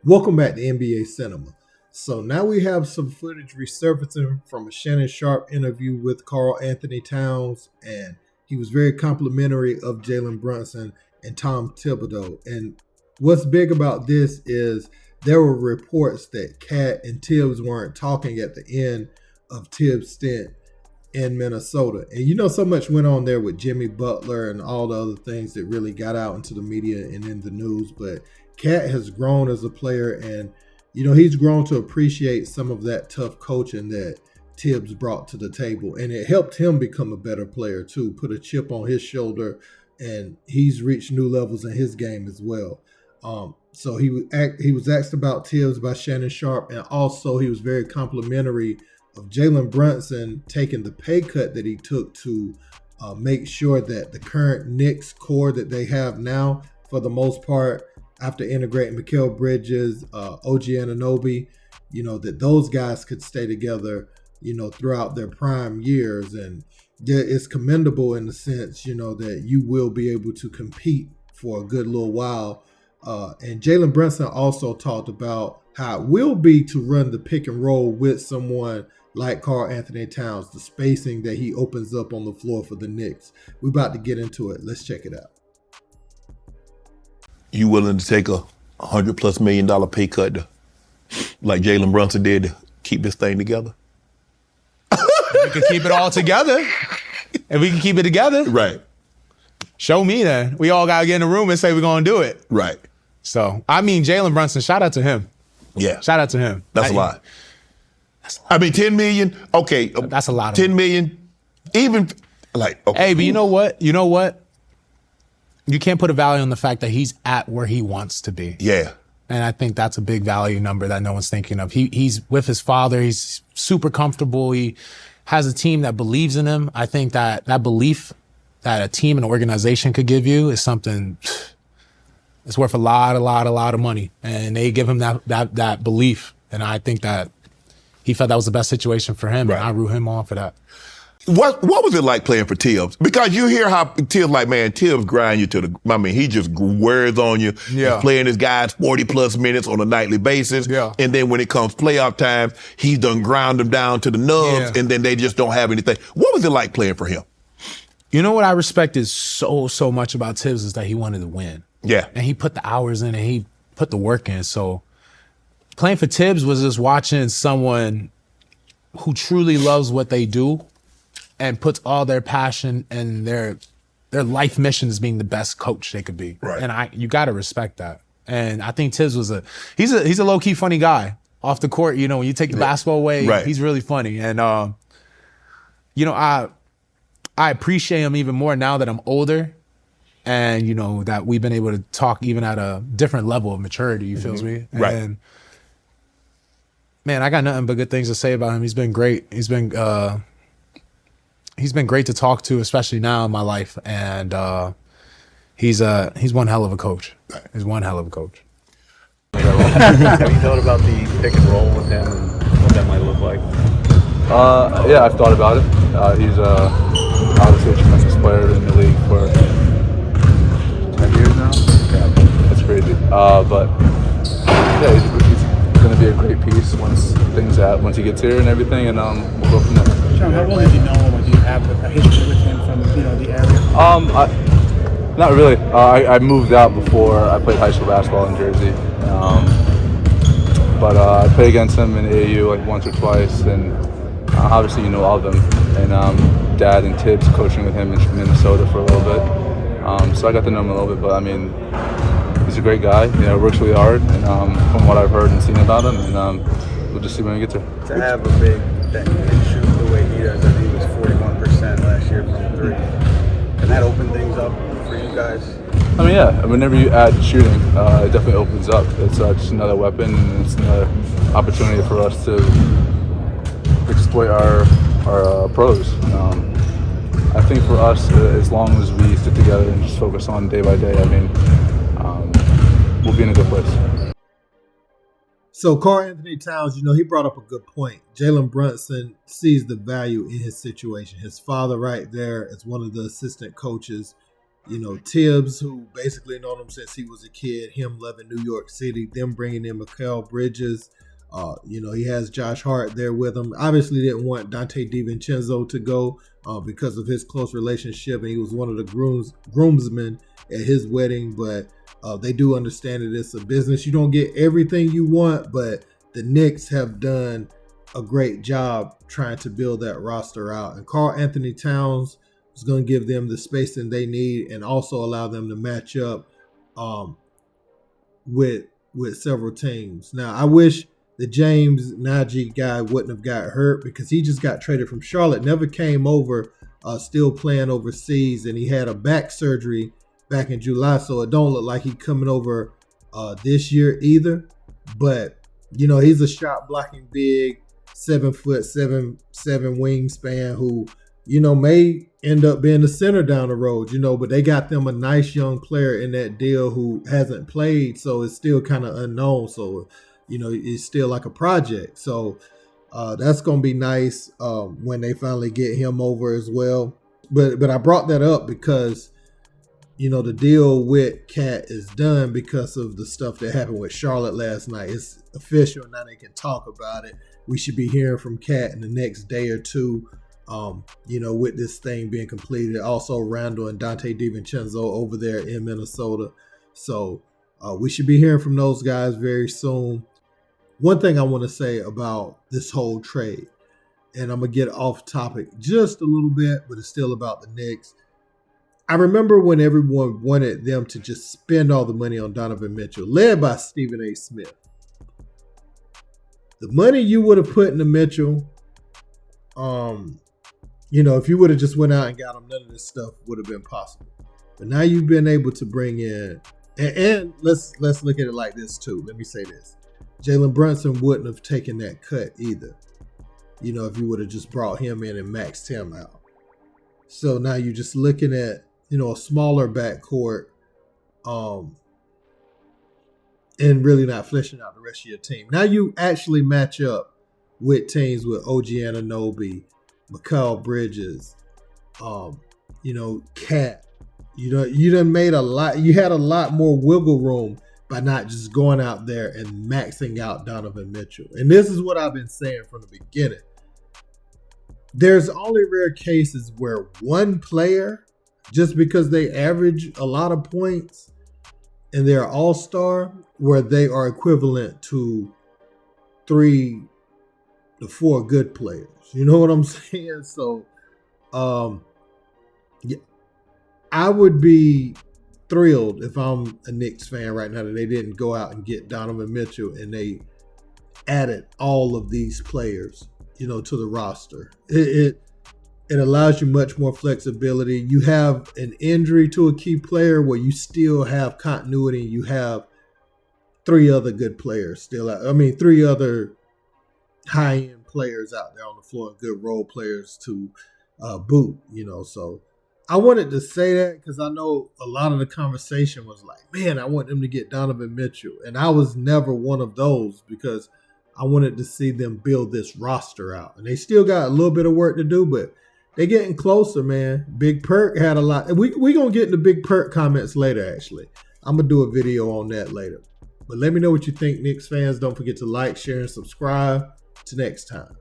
Welcome back to NBA Cinema. So now we have some footage resurfacing from a Shannon Sharpe interview with Karl Anthony Towns, and he was very complimentary of Jalen Brunson and Tom Thibodeau. And what's big about this is there were reports that Cat and Thibs weren't talking at the end of Thibs' stint in Minnesota. And so much went on there with Jimmy Butler and all the other things that really got out into the media and in the news. But Cat has grown as a player, and he's grown to appreciate some of that tough coaching that Thibs brought to the table, and it helped him become a better player too, put a chip on his shoulder, and he's reached new levels in his game as well. So he was asked about Thibs by Shannon Sharpe, and also he was very complimentary of Jalen Brunson taking the pay cut that he took to make sure that the current Knicks core that they have now, for the most part, after integrating Mikal Bridges, OG Anunoby, that those guys could stay together, throughout their prime years. And it's commendable in the sense, that you will be able to compete for a good little while. And Jalen Brunson also talked about how it will be to run the pick and roll with someone like Karl Anthony Towns, the spacing that he opens up on the floor for the Knicks. We're about to get into it. Let's check it out. You willing to take a $100+ million pay cut like Jalen Brunson did to keep this thing together? We can keep it all together. If we can keep it together. Right. Show me then. We all got to get in a room and say we're going to do it. Right. So, Jalen Brunson, shout out to him. Yeah. Shout out to him. That's a lot. I mean, $10 million, okay. That's a lot. $10 million, even like, okay. Hey, but you know what? You can't put a value on the fact that he's at where he wants to be. Yeah. And I think that's a big value number that no one's thinking of. He's with his father. He's super comfortable. He has a team that believes in him. I think that belief that a team and organization could give you is something it's worth a lot of money. And they give him that belief. And I think that he felt that was the best situation for him. Right. And I root him on for that. What was it like playing for Thibs? Because you hear how Thibs, Thibs grind you to he just wears on you. Yeah. He's playing his guys 40+ minutes on a nightly basis. Yeah. And then when it comes playoff time, he's done ground them down to the nubs, and then they just don't have anything. What was it like playing for him? You know what I respected so much about Thibs is that he wanted to win. Yeah. And he put the hours in and he put the work in. So playing for Thibs was just watching someone who truly loves what they do and puts all their passion and their life mission as being the best coach they could be. Right. And you got to respect that. And I think Thibs was he's a low key funny guy off the court. When you take the basketball away, right. He's really funny. And I appreciate him even more now that I'm older, and that we've been able to talk even at a different level of maturity. You feels me? Right. And man, I got nothing but good things to say about him. He's been great. He's been great to talk to, especially now in my life. And he's one hell of a coach. He's one hell of a coach. Have you thought about the pick and roll with him and what that might look like? Yeah, I've thought about it. He's obviously a tremendous player in the league for 10 years now. Yeah, that's crazy. But yeah, he's going to be a great piece once he gets here and everything, and we'll go from there. Sean, how well did you know him, or do you have a history with him from the area? Not really. I moved out before I played high school basketball in Jersey, but I played against him in AAU once or twice, and obviously all of them. And Dad and Thibs coaching with him in Minnesota for a little bit, so I got to know him a little bit. But he's a great guy. Works really hard, and from what I've heard and seen about him, and we'll just see when he gets here. To have a big that can shoot the way he does, I think he was 41% last year from three. Can that open things up for you guys? Yeah. Whenever you add shooting, it definitely opens up. It's just another weapon, and it's another opportunity for us to exploit our pros. I think for us, as long as we stick together and just focus on day by day, we'll be in a good place. So Karl Anthony Towns, he brought up a good point. Jalen Brunson sees the value in his situation. His father right there is one of the assistant coaches Thibs, who basically known him since he was a kid, him loving New York City, them bringing in Mikal Bridges. He has Josh Hart there with him. Obviously didn't want Dante DiVincenzo to go because of his close relationship, and he was one of the groomsmen at his wedding, but they do understand that it's a business. You don't get everything you want, but the Knicks have done a great job trying to build that roster out. And Karl Anthony Towns is going to give them the spacing they need and also allow them to match up with several teams. Now, I wish the James Najee guy wouldn't have got hurt because he just got traded from Charlotte, never came over, still playing overseas, and he had a back surgery back in July, so it don't look like he's coming over this year either. But, he's a shot blocking big, 7'7" wingspan who, may end up being the center down the road, but they got them a nice young player in that deal who hasn't played, so it's still kind of unknown. So, it's still like a project. So that's going to be nice when they finally get him over as well. But I brought that up because, the deal with Cat is done because of the stuff that happened with Charlotte last night. It's official. Now they can talk about it. We should be hearing from Cat in the next day or two, with this thing being completed. Also, Randall and Dante DiVincenzo over there in Minnesota. So we should be hearing from those guys very soon. One thing I want to say about this whole trade, and I'm going to get off topic just a little bit, but it's still about the Knicks. I remember when everyone wanted them to just spend all the money on Donovan Mitchell, led by Stephen A. Smith. The money you would have put into Mitchell, if you would have just went out and got him, none of this stuff would have been possible. But now you've been able to bring in, and let's look at it like this too. Let me say this. Jalen Brunson wouldn't have taken that cut either, if you would have just brought him in and maxed him out. So now you're just looking at, a smaller backcourt and really not fleshing out the rest of your team. Now you actually match up with teams with OG Anunoby, Mikal Bridges, Cat. You done made a lot. You had a lot more wiggle room by not just going out there and maxing out Donovan Mitchell. And this is what I've been saying from the beginning. There's only rare cases where one player, just because they average a lot of points and they're all-star, where they are equivalent to 3 to 4 good players. You know what I'm saying? So, yeah, I would be thrilled if I'm a Knicks fan right now that they didn't go out and get Donovan Mitchell and they added all of these players, to the roster. It allows you much more flexibility. You have an injury to a key player where you still have continuity. You have 3 other good players still out. 3 other high-end players out there on the floor, good role players to boot, So I wanted to say that because I know a lot of the conversation was like, man, I want them to get Donovan Mitchell. And I was never one of those because I wanted to see them build this roster out. And they still got a little bit of work to do, but they're getting closer, man. Big Perk had a lot. We're going to get into Big Perk comments later, actually. I'm going to do a video on that later. But let me know what you think, Knicks fans. Don't forget to like, share, and subscribe. Till next time.